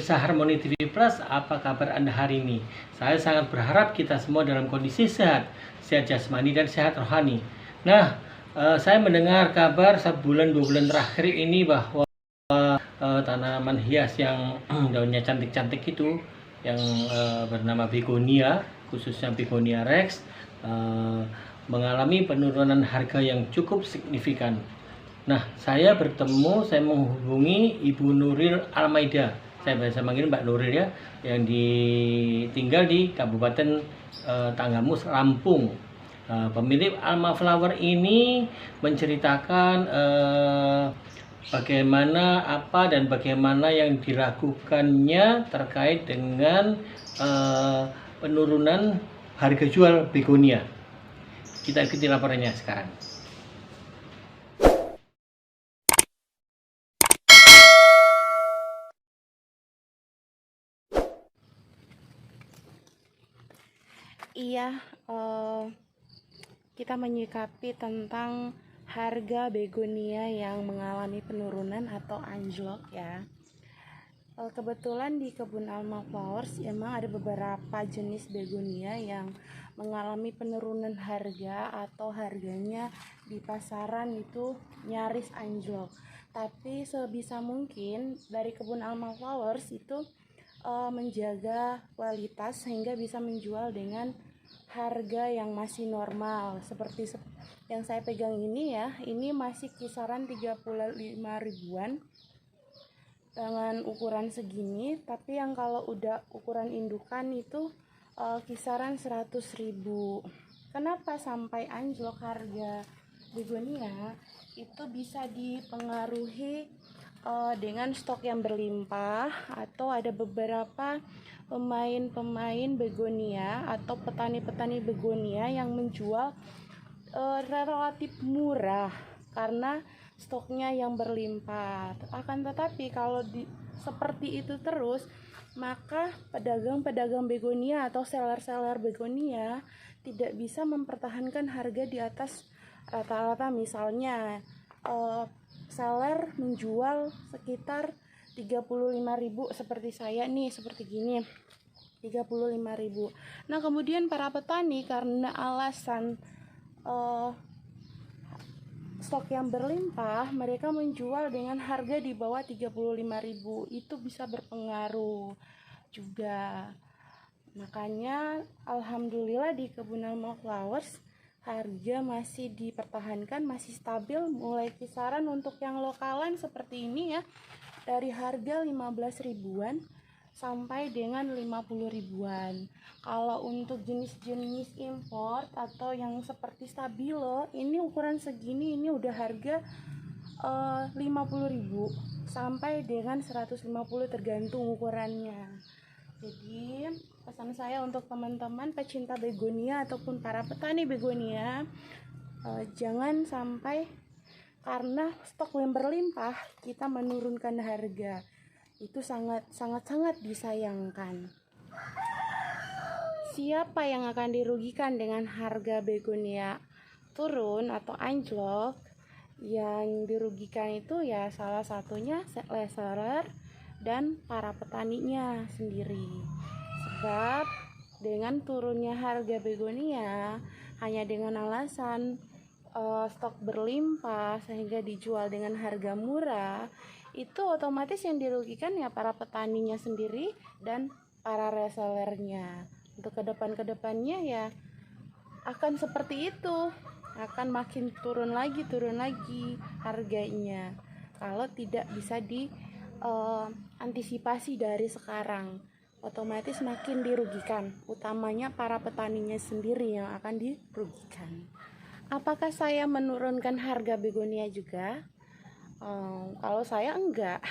pemirsa Harmoni TV Plus, apa kabar Anda hari ini? Saya sangat berharap kita semua dalam kondisi sehat, sehat jasmani dan sehat rohani. Nah, saya mendengar kabar sebulan 2 bulan terakhir ini bahwa tanaman hias yang daunnya cantik-cantik itu, yang bernama begonia, khususnya begonia rex, mengalami penurunan harga yang cukup signifikan. Nah, saya menghubungi Ibu Nuril Almaida. Saya biasa manggil Mbak Nuril ya, yang tinggal di Kabupaten Tanggamus, Lampung. Pemilik Alma Flower ini menceritakan bagaimana yang dilakukannya terkait dengan penurunan harga jual begonia. Kita ikuti laporannya sekarang. Iya, kita menyikapi tentang harga begonia yang mengalami penurunan atau anjlok ya. Kebetulan di kebun Alma Flowers emang ada beberapa jenis begonia yang mengalami penurunan harga atau harganya di pasaran itu nyaris anjlok. Tapi sebisa mungkin dari kebun Alma Flowers itu menjaga kualitas sehingga bisa menjual dengan harga yang masih normal. Seperti yang saya pegang ini ya, ini masih kisaran 35 ribuan dengan ukuran segini. Tapi yang kalau udah ukuran indukan itu kisaran 100 ribu. Kenapa sampai anjlok harga begonia? Itu bisa dipengaruhi dengan stok yang berlimpah, atau ada beberapa pemain begonia atau petani-petani begonia yang menjual relatif murah karena stoknya yang berlimpah. Akan tetapi kalau seperti itu terus, maka pedagang-pedagang begonia atau seller-seller begonia tidak bisa mempertahankan harga di atas rata-rata. Misalnya seller menjual sekitar 35.000 seperti saya nih, seperti gini, 35.000. Nah, kemudian para petani karena alasan stok yang berlimpah, mereka menjual dengan harga di bawah 35.000. Itu bisa berpengaruh juga. Makanya alhamdulillah di kebun Alma Flowers harga masih dipertahankan, masih stabil, mulai kisaran untuk yang lokalan seperti ini ya, dari harga 15 ribuan sampai dengan 50 ribuan. Kalau untuk jenis-jenis import atau yang seperti stabilo, ini ukuran segini, ini udah harga 50 ribu sampai dengan 150 tergantung ukurannya. Jadi pesan saya untuk teman-teman pecinta begonia ataupun para petani begonia, jangan sampai karena stok yang berlimpah kita menurunkan harga. Itu sangat disayangkan. Siapa yang akan dirugikan dengan harga begonia turun atau anjlok? Yang dirugikan itu ya salah satunya seller dan para petaninya sendiri. Sebab dengan turunnya harga begonia hanya dengan alasan stok berlimpah sehingga dijual dengan harga murah, itu otomatis yang dirugikan ya para petaninya sendiri dan para resellernya. Untuk kedepannya ya akan seperti itu, akan makin turun lagi harganya kalau tidak bisa antisipasi dari sekarang. Otomatis makin dirugikan, utamanya para petaninya sendiri yang akan dirugikan. Apakah saya menurunkan harga begonia juga? Kalau saya enggak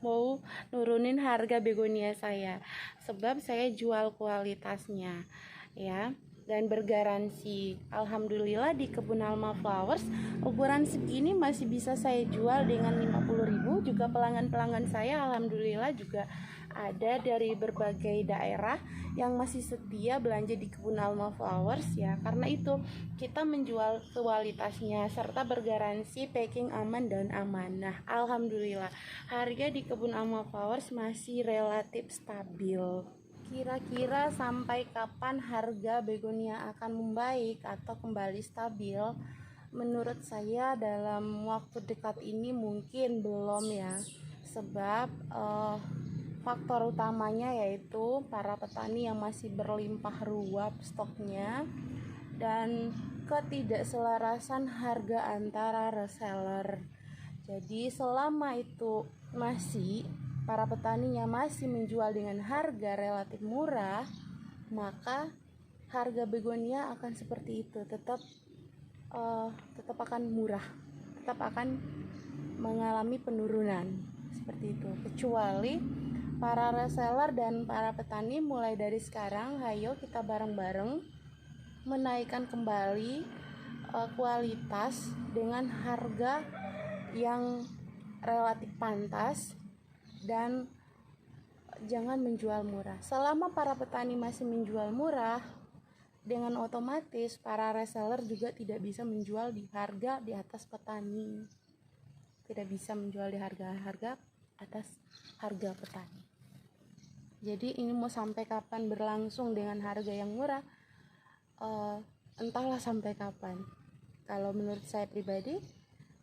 mau nurunin harga begonia saya, sebab saya jual kualitasnya ya, dan bergaransi. Alhamdulillah di kebun Alma Flowers ukuran segini masih bisa saya jual dengan 50 ribu. Juga pelanggan-pelanggan saya alhamdulillah juga ada dari berbagai daerah yang masih setia belanja di Kebun Alma Flowers ya. Karena itu kita menjual kualitasnya serta bergaransi packing aman dan aman. Nah, alhamdulillah harga di Kebun Alma Flowers masih relatif stabil. Kira-kira sampai kapan harga begonia akan membaik atau kembali stabil? Menurut saya dalam waktu dekat ini mungkin belum ya, sebab faktor utamanya yaitu para petani yang masih berlimpah ruah stoknya dan ketidakselarasan harga antara reseller. Jadi selama itu para petaninya masih menjual dengan harga relatif murah, maka harga begonia akan seperti itu, tetap akan murah, tetap akan mengalami penurunan seperti itu. Kecuali para reseller dan para petani mulai dari sekarang, ayo kita bareng-bareng menaikkan kembali kualitas dengan harga yang relatif pantas dan jangan menjual murah. Selama para petani masih menjual murah, dengan otomatis para reseller juga tidak bisa menjual di harga di atas petani, tidak bisa menjual di harga atas harga petani. Jadi ini mau sampai kapan berlangsung dengan harga yang murah, entahlah sampai kapan. Kalau menurut saya pribadi,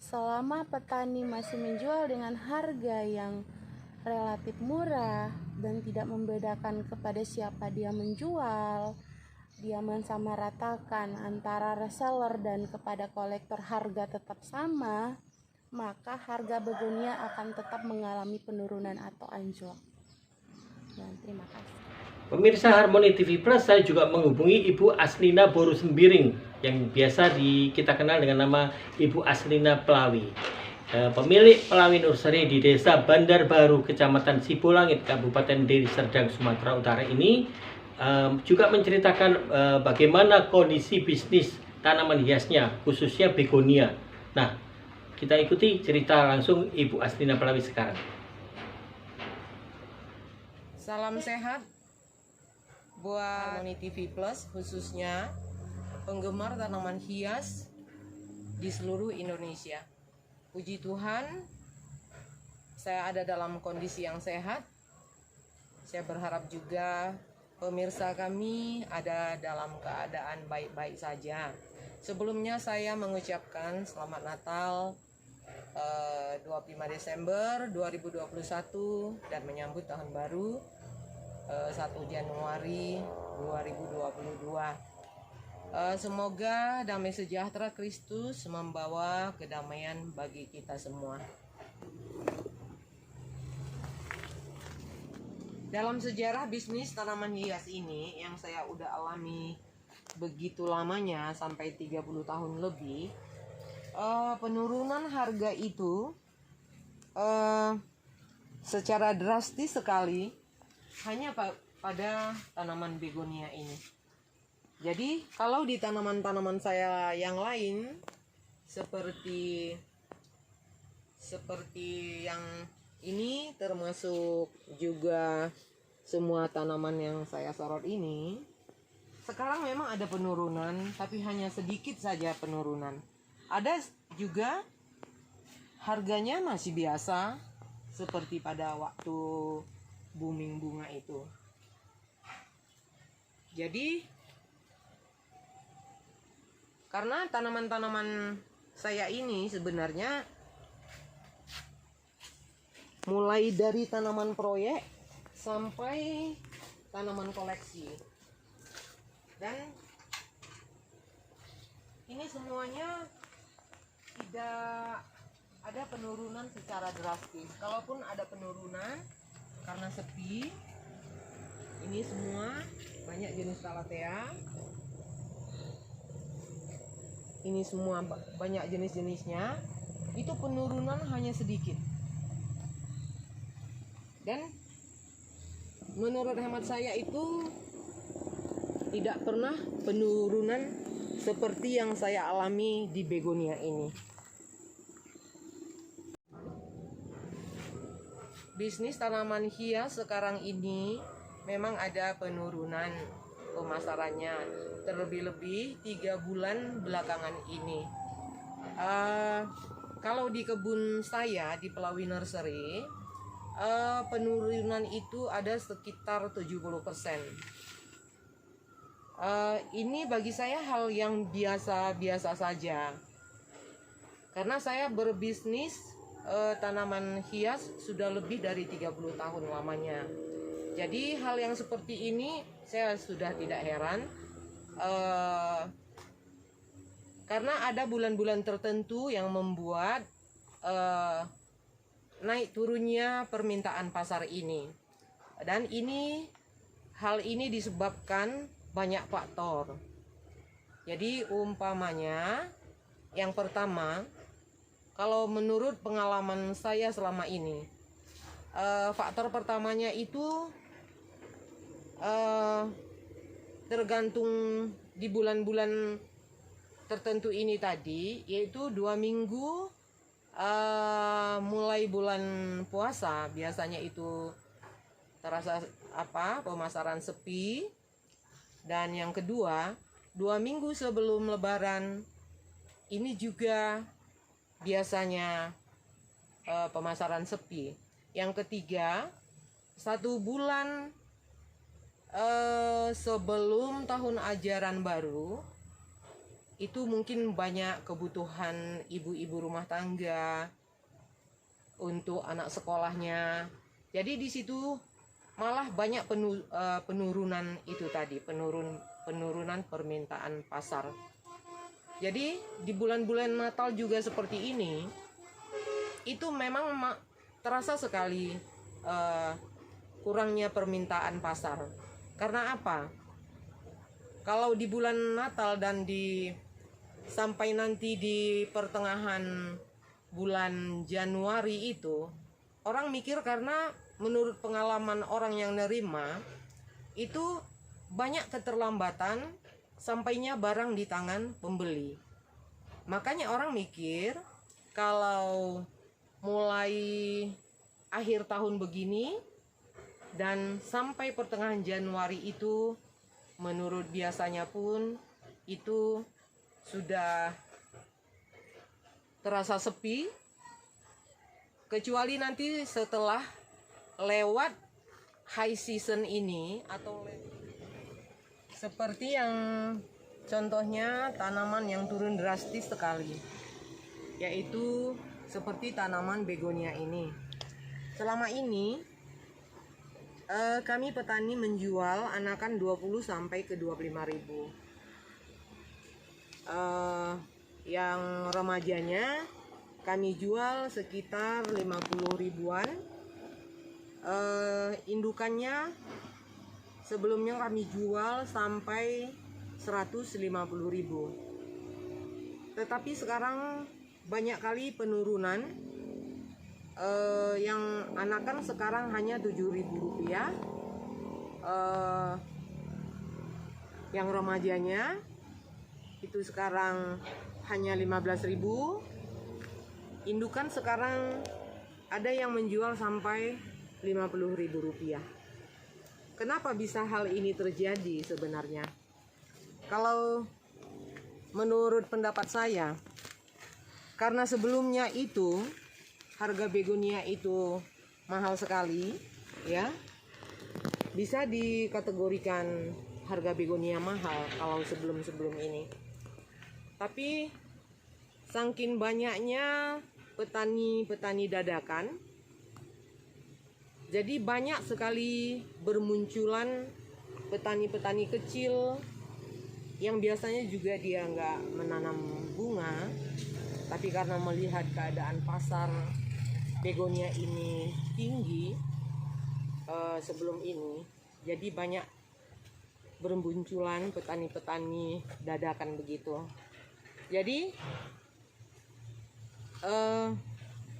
selama petani masih menjual dengan harga yang relatif murah dan tidak membedakan kepada siapa dia menjual, dia mensamaratakan antara reseller dan kepada kolektor harga tetap sama, maka harga begonia akan tetap mengalami penurunan atau anjlok. Dan terima kasih. Pemirsa Harmony TV Plus, saya juga menghubungi Ibu Aslina Boru Sembiring yang biasa kita kenal dengan nama Ibu Aslina Pelawi, pemilik Pelawi Nursery di Desa Bandar Baru, Kecamatan Sibolangit, Kabupaten Deli Serdang, Sumatera Utara ini. Juga menceritakan bagaimana kondisi bisnis tanaman hiasnya, khususnya begonia. Nah, kita ikuti cerita langsung Ibu Aslina Pelawi sekarang. Salam sehat buat Harmony TV Plus, khususnya penggemar tanaman hias di seluruh Indonesia. Puji Tuhan, saya ada dalam kondisi yang sehat. Saya berharap juga pemirsa kami ada dalam keadaan baik-baik saja. Sebelumnya saya mengucapkan selamat Natal 25 Desember 2021 dan menyambut tahun baru 1 Januari 2022. Semoga damai sejahtera Kristus membawa kedamaian bagi kita semua. Dalam sejarah bisnis tanaman hias ini yang saya udah alami begitu lamanya, sampai 30 tahun lebih, penurunan harga itu secara drastis sekali hanya pada tanaman begonia ini. Jadi kalau di tanaman-tanaman saya yang lain seperti yang ini, termasuk juga semua tanaman yang saya sorot ini, sekarang memang ada penurunan, tapi hanya sedikit saja penurunan. Ada juga harganya masih biasa seperti pada waktu booming bunga itu. Jadi karena tanaman-tanaman saya ini sebenarnya mulai dari tanaman proyek sampai tanaman koleksi, dan ini semuanya tidak ada penurunan secara drastis. Kalaupun ada penurunan karena sepi, ini semua banyak jenis Calathea, ini semua banyak jenis-jenisnya, itu penurunan hanya sedikit. Dan menurut hemat saya itu tidak pernah penurunan seperti yang saya alami di begonia ini. bisnis tanaman hias sekarang ini memang ada penurunan pemasarannya, terlebih-lebih 3 bulan belakangan ini. Kalau di kebun saya di Pelawi Nursery, penurunan itu ada sekitar 70%. Ini bagi saya hal yang biasa-biasa saja, karena saya berbisnis tanaman hias sudah lebih dari 30 tahun lamanya. Jadi hal yang seperti ini saya sudah tidak heran, karena ada bulan-bulan tertentu yang membuat naik turunnya permintaan pasar ini. Dan hal ini disebabkan banyak faktor. Jadi umpamanya, yang pertama, kalau menurut pengalaman saya selama ini, faktor pertamanya itu tergantung di bulan-bulan tertentu ini tadi, yaitu 2 minggu mulai bulan puasa biasanya itu terasa pemasaran sepi. Dan yang kedua, 2 minggu sebelum lebaran ini juga biasanya pemasaran sepi. Yang ketiga, 1 bulan sebelum tahun ajaran baru itu mungkin banyak kebutuhan ibu-ibu rumah tangga untuk anak sekolahnya. Jadi di situ malah banyak penurunan itu tadi, penurunan permintaan pasar. Jadi di bulan-bulan Natal juga seperti ini, itu memang terasa sekali kurangnya permintaan pasar. Karena apa? Kalau di bulan Natal dan sampai nanti di pertengahan bulan Januari itu, orang mikir, karena menurut pengalaman orang yang nerima itu banyak keterlambatan sampainya barang di tangan pembeli. Makanya orang mikir kalau mulai akhir tahun begini dan sampai pertengahan Januari itu, menurut biasanya pun itu sudah terasa sepi, kecuali nanti setelah lewat high season ini, atau seperti yang contohnya tanaman yang turun drastis sekali, yaitu seperti tanaman begonia ini. Selama ini kami petani menjual anakan 20 sampai ke 25.000. Yang remajanya kami jual sekitar 50 ribuan. Indukannya sebelumnya kami jual sampai 150.000. Tetapi sekarang banyak kali penurunan. Yang anakan sekarang hanya 7.000 rupiah. Yang remajanya itu sekarang hanya 15.000. Indukan sekarang ada yang menjual sampai 50.000 rupiah. Kenapa bisa hal ini terjadi sebenarnya? Kalau menurut pendapat saya, karena sebelumnya itu harga begonia itu mahal sekali, ya. Bisa dikategorikan harga begonia mahal kalau sebelum-sebelum ini. Tapi saking banyaknya petani-petani dadakan, jadi banyak sekali bermunculan petani-petani kecil yang biasanya juga dia nggak menanam bunga, tapi karena melihat keadaan pasar begonia ini tinggi sebelum ini, jadi banyak bermunculan petani-petani dadakan begitu. Jadi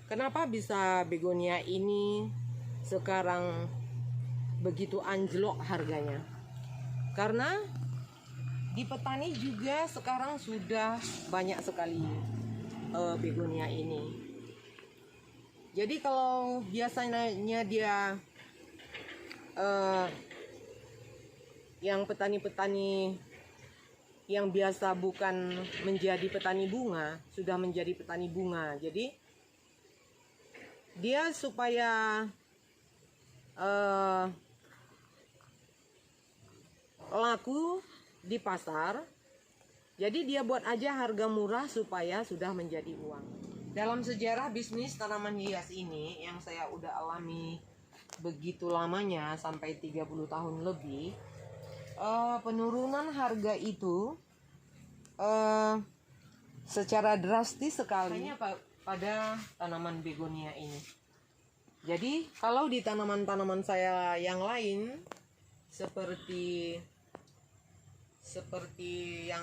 kenapa bisa begonia ini sekarang begitu anjlok harganya? Karena di petani juga sekarang sudah banyak sekali begonia ini. Jadi kalau biasanya dia yang petani-petani yang biasa bukan menjadi petani bunga sudah menjadi petani bunga. Jadi dia supaya laku di pasar, jadi dia buat aja harga murah supaya sudah menjadi uang. Dalam sejarah bisnis tanaman hias ini yang saya udah alami begitu lamanya sampai 30 tahun lebih, penurunan harga itu secara drastis sekali pada tanaman begonia ini. Jadi kalau di tanaman-tanaman saya yang lain seperti yang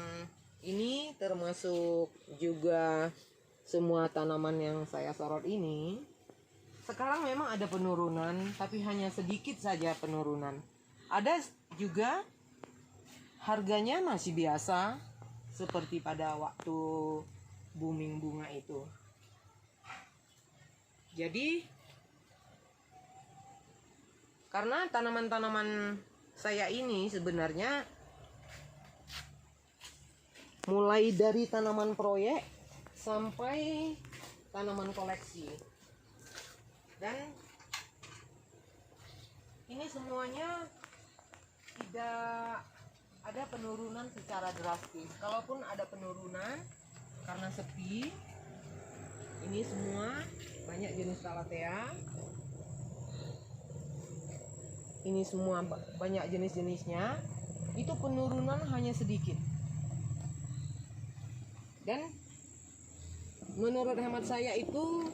ini, termasuk juga semua tanaman yang saya sorot ini, sekarang memang ada penurunan, tapi hanya sedikit saja penurunan. Ada juga harganya masih biasa seperti pada waktu booming bunga itu. Jadi karena tanaman-tanaman saya ini sebenarnya mulai dari tanaman proyek sampai tanaman koleksi, dan ini semuanya tidak ada penurunan secara drastis. Kalaupun ada penurunan karena sepi, ini semua banyak jenis Calathea, ini semua banyak jenis-jenisnya, itu penurunan hanya sedikit. Dan menurut hemat saya itu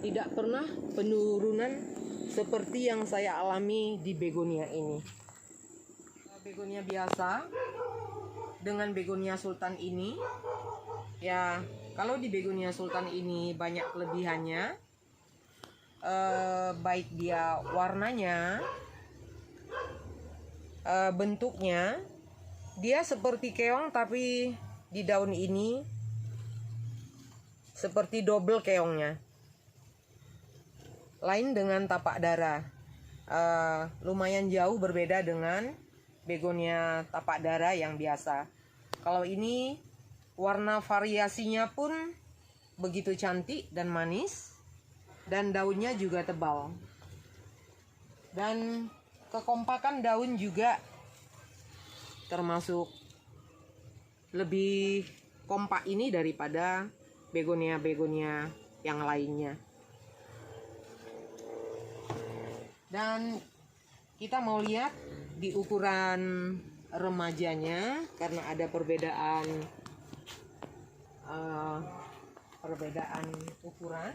tidak pernah penurunan seperti yang saya alami di begonia ini. Begonia biasa dengan begonia sultan ini, ya kalau di begonia sultan ini banyak kelebihannya, baik dia warnanya, bentuknya, dia seperti keong tapi di daun ini seperti double keongnya. Lain dengan tapak dara, lumayan jauh berbeda dengan begonia tapak dara yang biasa. Kalau ini warna variasinya pun begitu cantik dan manis, dan daunnya juga tebal, dan kekompakan daun juga termasuk lebih kompak ini daripada begonia-begonia yang lainnya. Dan kita mau lihat di ukuran remajanya, karena ada perbedaan ukuran.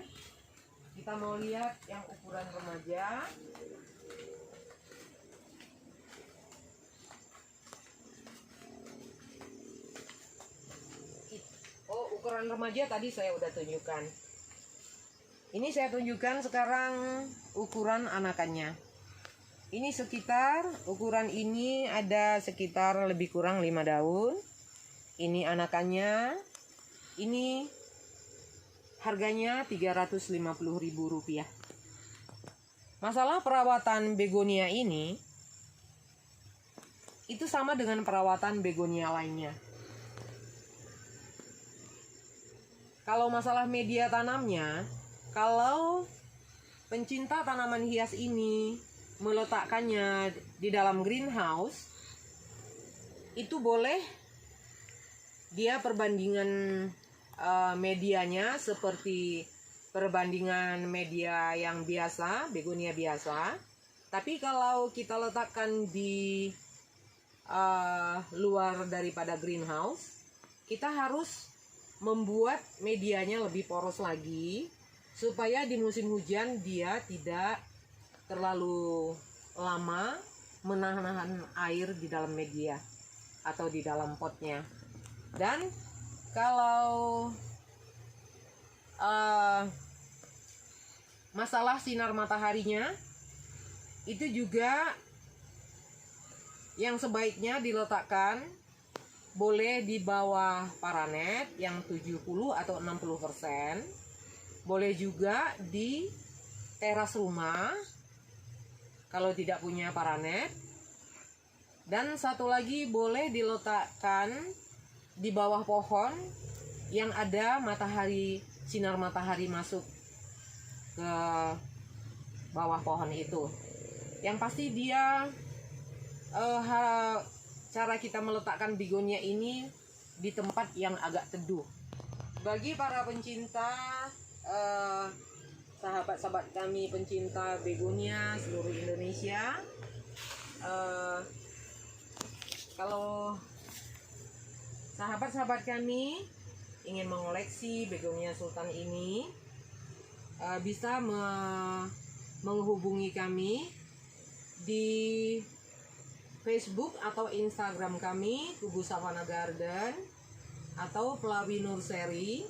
Kita mau lihat yang ukuran remaja. Ukuran remaja tadi saya udah tunjukkan. Ini saya tunjukkan sekarang ukuran anakannya. Ini sekitar, ukuran ini ada sekitar lebih kurang 5 daun. Ini anakannya. Ini harganya Rp350.000. Masalah perawatan begonia ini itu sama dengan perawatan begonia lainnya. Kalau masalah media tanamnya, kalau pencinta tanaman hias ini meletakkannya di dalam greenhouse, itu boleh dia perbandingan medianya seperti perbandingan media yang biasa, begonia biasa. Tapi kalau kita letakkan di luar daripada greenhouse, kita harus membuat medianya lebih poros lagi supaya di musim hujan dia tidak terlalu lama menahan air di dalam media atau di dalam potnya. Dan kalau masalah sinar mataharinya, itu juga yang sebaiknya diletakkan boleh di bawah paranet yang 70 atau 60%, boleh juga di teras rumah kalau tidak punya paranet. Dan satu lagi boleh diletakkan di bawah pohon yang ada matahari, sinar matahari masuk ke bawah pohon itu. Yang pasti dia cara kita meletakkan begonia ini di tempat yang agak teduh. Bagi para pencinta, sahabat-sahabat kami pencinta begonia seluruh Indonesia, kalau sahabat-sahabat kami ingin mengoleksi begonia sultan ini, bisa menghubungi kami di Facebook atau Instagram kami, Tugu Savana Garden atau Pelawi Nurseri,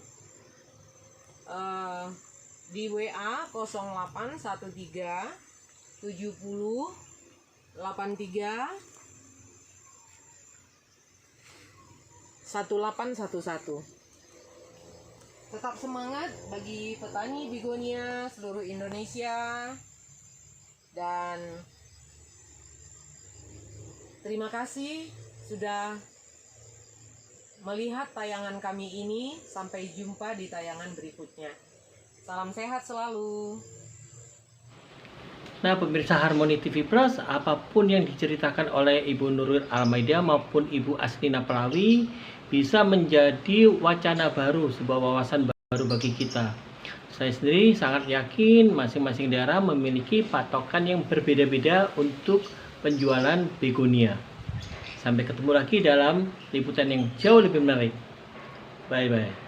di WA 0813 70 83 1811. Tetap semangat bagi petani begonia seluruh Indonesia, dan terima kasih sudah melihat tayangan kami ini. Sampai jumpa di tayangan berikutnya. Salam sehat selalu. Nah, pemirsa Harmoni TV Plus, apapun yang diceritakan oleh Ibu Nurul Almaida maupun Ibu Asnina Pelawi bisa menjadi wacana baru, sebuah wawasan baru bagi kita. Saya sendiri sangat yakin masing-masing daerah memiliki patokan yang berbeda-beda untuk penjualan begonia. Sampai ketemu lagi dalam liputan yang jauh lebih menarik. Bye-bye.